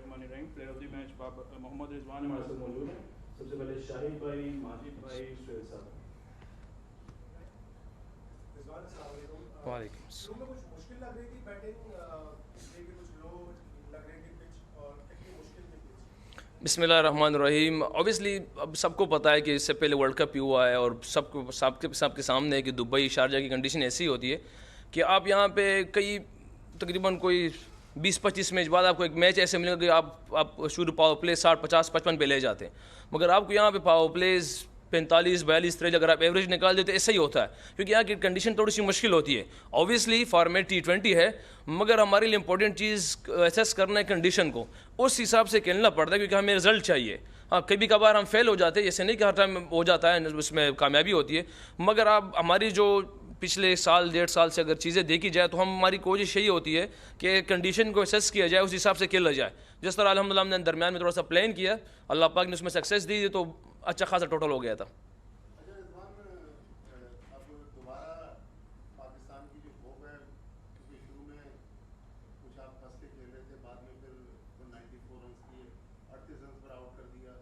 बिस्मिल्लाहिर्रहमानिर्रहीम। Player of the match Mohammad Rizwan हमारे साथ मौजूद हैं। सबसे पहले शाहिद भाई, माजिद भाई, सुहेल साहब। रिजवान अस्सलाम वालेकुम। वालेकुम। शुरू में कुछ मुश्किल लग रही थी बैटिंग, इसलिए कि कुछ लो लग रही थी पिच, और कितनी मुश्किल थी पिच? बिस्मिल्लाहिर्रहमानिर्रहीम। ऑब्वियसली अब सबको पता है कि इससे पहले वर्ल्ड कप ही हुआ है और सबके सामने है कि दुबई शारजा की कंडीशन ऐसी होती है कि आप यहाँ पे कई तकरीबन कोई 20-25 मैच बाद आपको एक मैच ऐसे मिलेगा कि आप शुरू पावर प्ले 60-50-55 पे ले जाते हैं, मगर आपको यहाँ पे पावर प्लेज 45-42-43 अगर आप एवरेज निकाल देते ऐसा ही होता है, क्योंकि यहाँ की कंडीशन थोड़ी सी मुश्किल होती है। ऑब्वियसली फॉर्मेट T20 है, मगर हमारे लिए इंपॉर्टेंट चीज़ एसेस करना है कंडीशन को, उस हिसाब से खेलना पड़ता है, क्योंकि हमें रिजल्ट चाहिए। हाँ, कभी कभार हम फेल हो जाते हैं, ऐसे नहीं कि हर टाइम हो जाता है, उसमें कामयाबी होती है, मगर आप हमारी जो पिछले साल 1.5 साल से अगर चीज़ें देखी जाए तो हमारी कोशिश यही होती है कि कंडीशन को एसेस किया जाए, उस हिसाब से खेला जाए। जिस तरह अल्हम्दुलिल्लाह हमने दरमियान में थोड़ा सा प्लान किया, अल्लाह पाक ने उसमें सक्सेस दी तो अच्छा खासा टोटल हो गया था। अच्छा रिजवान, अब दोबारा पाकिस्तान की जो होप है, क्योंकि शुरू में कुछ आप फंस के खेल रहे थे, बाद में फिर 94 रन किए, 38 रन पर आउट कर दिया,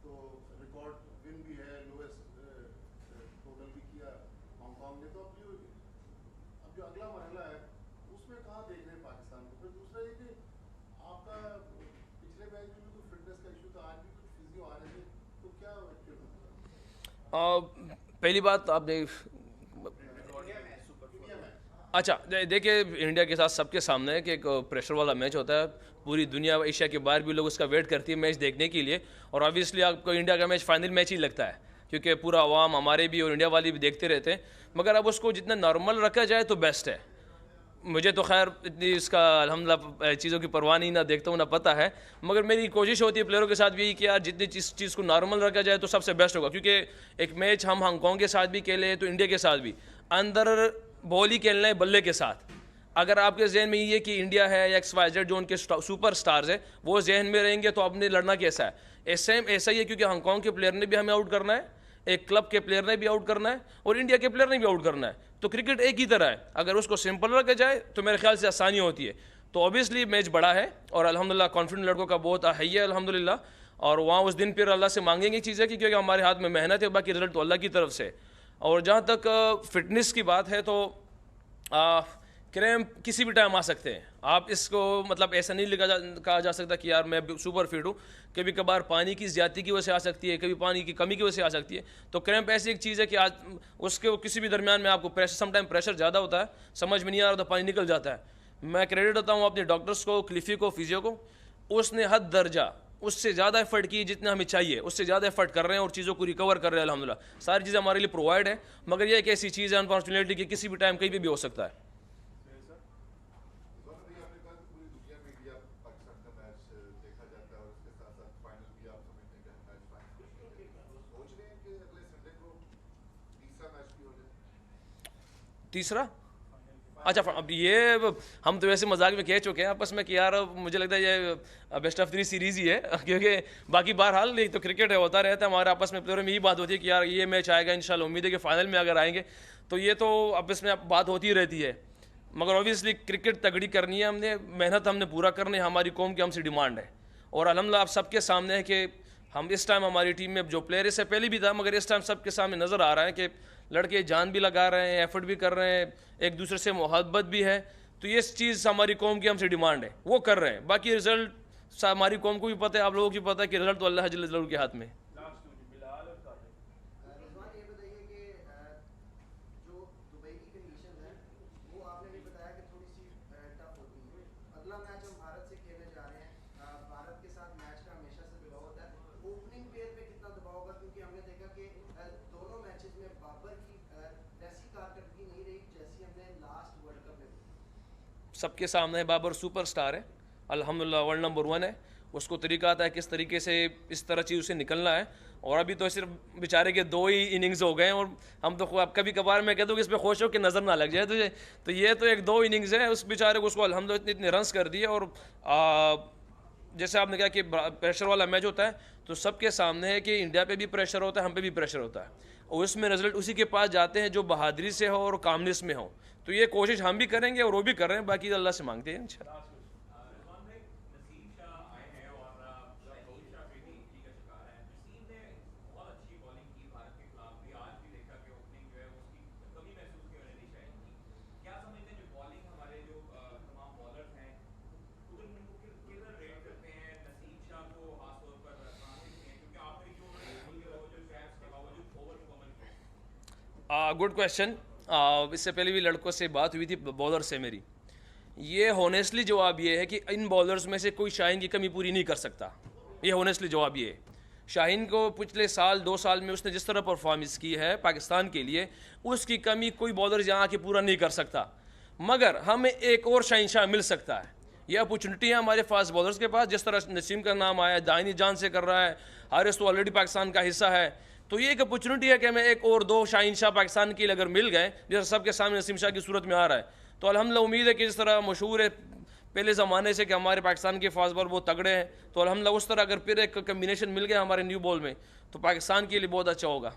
तो रिकॉर्ड विन भी है, लोएस्ट टोटल भी किया हांगकॉन्ग ने। तो अब जो अगला मरहला है उसमें कहाँ देख रहे हैं पाकिस्तान को? फिर दूसरा ये कि आपका पिछले मैच में भी कुछ फिटनेस का इशू था, आज भी कुछ फिजियो आ रहे थे, तो क्या पहली बात आपने अच्छा देखिए, इंडिया के साथ सबके सामने है कि एक प्रेशर वाला मैच होता है, पूरी दुनिया एशिया के बाहर भी लोग उसका वेट करती है मैच देखने के लिए, और ऑब्वियसली आपको इंडिया का मैच फाइनल मैच ही लगता है, क्योंकि पूरा अवाम हमारे भी और इंडिया वाले भी देखते रहते हैं। मगर अब उसको जितना नॉर्मल रखा जाए तो बेस्ट है। मुझे तो खैर इतनी इसका अल्हम्दुलिल्लाह चीज़ों की परवाह नहीं, ना देखता हूँ ना पता है, मगर मेरी कोशिश होती है प्लेयरों के साथ भी कि यार जितनी चीज़ को नॉर्मल रखा जाए तो सबसे बेस्ट होगा, क्योंकि एक मैच हम हांगकॉन्ग के साथ भी खेले तो इंडिया के साथ भी अंदर बॉल ही खेलना है बल्ले के साथ। अगर आपके जहन में ये कि इंडिया है या XYZ जो उनके सुपर स्टार्स है वो जहन में रहेंगे तो आपने लड़ना कैसा है। सेम ऐसा ही है, क्योंकि हांगकॉन्ग के प्लेयर ने भी हमें आउट करना है, एक क्लब के प्लेयर ने भी आउट करना है और इंडिया के प्लेयर ने भी आउट करना है। तो क्रिकेट एक ही तरह है, अगर उसको सिंपल रखा जाए तो मेरे ख्याल से आसानी होती है। तो ऑब्वियसली मैच बड़ा है और अल्हम्दुलिल्लाह कॉन्फिडेंट लड़कों का बहुत है अल्हम्दुलिल्लाह, और वहाँ उस दिन फिर अल्लाह से मांगेंगे चीज़ें कि क्योंकि हमारे हाथ में मेहनत है, बाकी रिजल्ट तो अल्लाह की तरफ से। और जहाँ तक फिटनेस की बात है तो क्रैम्प किसी भी टाइम आ सकते हैं। आप इसको मतलब ऐसा नहीं कहा जा सकता कि यार मैं सुपर फिट हूँ, कभी कभार पानी की ज़्यादती की वजह से आ सकती है, कभी पानी की कमी की वजह से आ सकती है। तो क्रैम्प ऐसी एक चीज़ है कि आज उसके किसी भी दरमियान में आपको प्रेशर, समटाइम प्रेशर ज़्यादा होता है, समझ में नहीं आ रहा तो पानी निकल जाता है। मैं क्रेडिट देता हूँ अपने डॉक्टर्स को, क्लिफी को, फिजियो को, उसने हद दर्जा उससे ज़्यादा एफर्ट की जितना हमें चाहिए, उससे ज़्यादा एफर्ट कर रहे हैं और चीज़ों को रिकवर कर रहे हैं अल्हम्दुलिल्लाह। सारी चीज़ें हमारे लिए प्रोवाइड है, मगर यह एक ऐसी चीज़ है अनफॉर्चुनेटली कि किसी भी टाइम कहीं भी हो सकता है। तीसरा अच्छा, अब ये हम तो वैसे मजाक में कह चुके हैं आपस में कि यार मुझे लगता है ये बेस्ट ऑफ 3 सीरीज़ ही है, क्योंकि बाकी बहरहाल ये तो क्रिकेट है, होता रहता है। हमारे आपस में प्लेयरों में यही बात होती है कि यार ये मैच आएगा, इंशाल्लाह उम्मीद है कि फाइनल में अगर आएंगे तो ये तो आपस में बात होती रहती है। मगर ऑब्वियसली क्रिकेट तगड़ी करनी है, हमने मेहनत हमने पूरा करनी है, हमारी कौम की हमसे डिमांड है। और अल्हम्दुलिल्लाह आप सबके सामने है कि हम इस टाइम हमारी टीम में जो प्लेयर इससे पहले भी था, मगर इस टाइम सबके सामने नज़र आ रहा है कि लड़के जान भी लगा रहे हैं, एफर्ट भी कर रहे हैं, एक दूसरे से मोहब्बत भी है। तो ये चीज़ हमारी कौम की हमसे डिमांड है, वो कर रहे हैं। बाकी रिजल्ट हमारी कौम को भी पता है, आप लोगों को भी पता है कि रिजल्ट तो अल्लाह जल्ल जलालहू के हाथ में। रिजवान ये बताइए कि जो दुबई की कंडीशन है वो आपने भी बताया कि थोड़ी सी टफ होती है। अगला मैच हम भारत से खेलने जा रहे हैं, भारत के साथ मैच का हमेशा से दबाव होता है। ओपनिंग पेयर पे कितना दबाव होगा, क्योंकि हमने देखा कि दोनों मैचेस में बाबर की वैसी कारकर्दगी नहीं रही जैसी हमने लास्ट वर्ल्ड कप में। सबके सामने बाबर सुपरस्टार है, अल्हम्दुलिल्लाह वर्ल्ड नंबर 1 है, उसको तरीका आता है किस तरीके से इस तरह चीज़ से निकलना है। और अभी तो सिर्फ बेचारे के 2 ही इनिंग्स हो गए और हम तो कभी कभार मैं कहता हूँ कि इस पर खुश हो कि नज़र ना लग जाए तुझे, तो ये तो एक 2 इनिंग्स है उस बेचारे को, उसको अल्हम्दुलिल्लाह इतने रन्स कर दिए। और जैसे आपने कहा कि प्रेशर वाला मैच होता है तो सबके सामने है कि इंडिया पे भी प्रेशर होता है, हम पे भी प्रेशर होता है, और उसमें रिजल्ट उसी के पास जाते हैं जो बहादुरी से हो और कामनेस में हो। तो ये कोशिश हम भी करेंगे और वो भी कर रहे हैं, बाकी अल्लाह से मांगते हैं इंशाल्लाह। Good question. इससे पहले भी लड़कों से बात हुई थी, बॉलर से मेरी। ये होनेस्टली जवाब ये है कि इन बॉलर्स में से कोई शाहीन की कमी पूरी नहीं कर सकता। ये होनेस्टली जवाब ये है। शाहीन को पिछले साल 2 साल में उसने जिस तरह परफॉर्मेंस की है पाकिस्तान के लिए, उसकी कमी कोई बॉलर यहाँ आके पूरा नहीं कर सकता। मगर हमें एक और शाहीन शाह मिल सकता है। ये अपॉर्चुनिटी है हमारे फास्ट बॉलर्स के पास। जिस तरह नसीम का नाम आया, दानिश जान से कर रहा है, हारिस तो ऑलरेडी पाकिस्तान का हिस्सा है। तो ये एक अपॉर्चुनिटी है कि हमें एक और 2 शाहीन शाह पाकिस्तान के लिए अगर मिल गए, जैसे सबके सामने नसीम शाह की सूरत में आ रहा है, तो अल्हम्दुलिल्लाह उम्मीद है कि जिस तरह मशहूर है पहले ज़माने से कि हमारे पाकिस्तान के फास्ट बॉलर बहुत तगड़े हैं, तो अल्हम्दुलिल्लाह उस तरह अगर फिर एक कम्बिनेशन मिल गया हमारे न्यू बॉल में, तो पाकिस्तान के लिए बहुत अच्छा होगा।